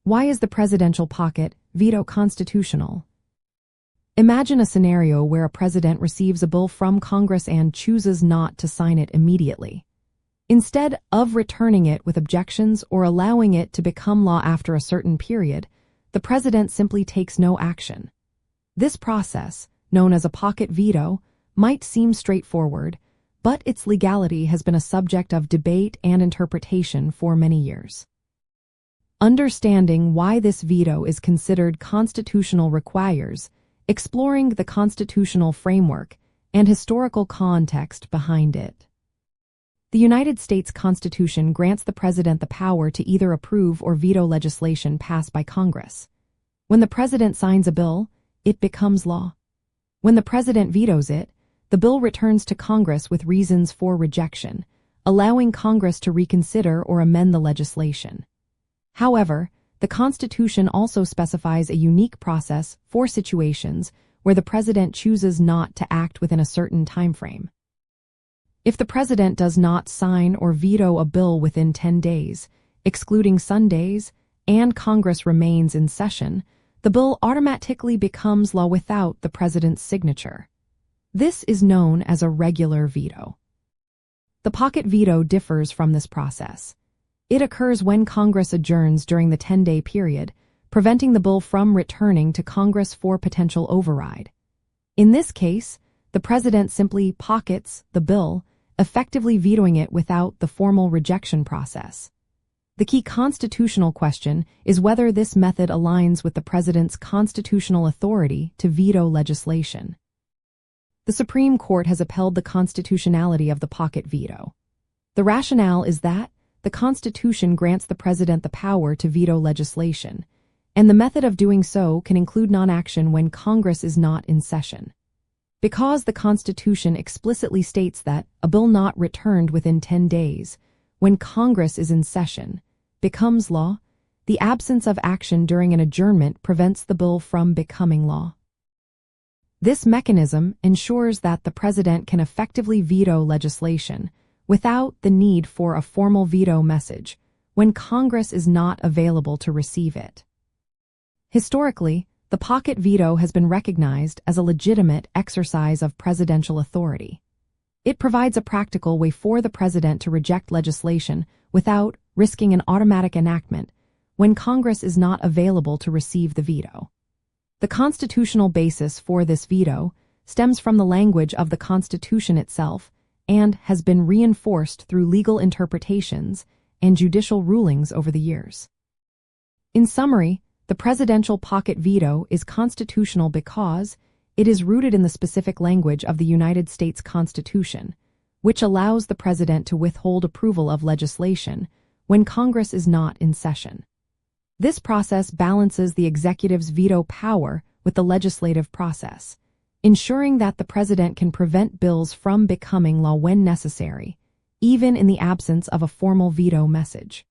Why is the presidential pocket veto constitutional? Imagine a scenario where a president receives a bill from Congress and chooses not to sign it immediately. Instead of returning it with objections or allowing it to become law after a certain period, the president simply takes no action. This process, known as a pocket veto, might seem straightforward, but its legality has been a subject of debate and interpretation for many years. Understanding why this veto is considered constitutional requires exploring the constitutional framework and historical context behind it. The United States Constitution grants the president the power to either approve or veto legislation passed by Congress. When the president signs a bill, it becomes law. When the president vetoes it, the bill returns to Congress with reasons for rejection, allowing Congress to reconsider or amend the legislation. However, the Constitution also specifies a unique process for situations where the president chooses not to act within a certain timeframe. If the president does not sign or veto a bill within 10 days, excluding Sundays, and Congress remains in session, the bill automatically becomes law without the president's signature. This is known as a regular veto. The pocket veto differs from this process. It occurs when Congress adjourns during the 10-day period, preventing the bill from returning to Congress for potential override. In this case, the president simply pockets the bill, effectively vetoing it without the formal rejection process. The key constitutional question is whether this method aligns with the president's constitutional authority to veto legislation. The Supreme Court has upheld the constitutionality of the pocket veto. The rationale is that the Constitution grants the president the power to veto legislation, and the method of doing so can include non-action when Congress is not in session. Because the Constitution explicitly states that a bill not returned within 10 days, when Congress is in session, becomes law, the absence of action during an adjournment prevents the bill from becoming law. This mechanism ensures that the president can effectively veto legislation without the need for a formal veto message when Congress is not available to receive it. Historically, the pocket veto has been recognized as a legitimate exercise of presidential authority. It provides a practical way for the president to reject legislation without risking an automatic enactment when Congress is not available to receive the veto. The constitutional basis for this veto stems from the language of the Constitution itself and has been reinforced through legal interpretations and judicial rulings over the years. In summary, the presidential pocket veto is constitutional because it is rooted in the specific language of the United States Constitution, which allows the president to withhold approval of legislation when Congress is not in session. This process balances the executive's veto power with the legislative process, ensuring that the president can prevent bills from becoming law when necessary, even in the absence of a formal veto message.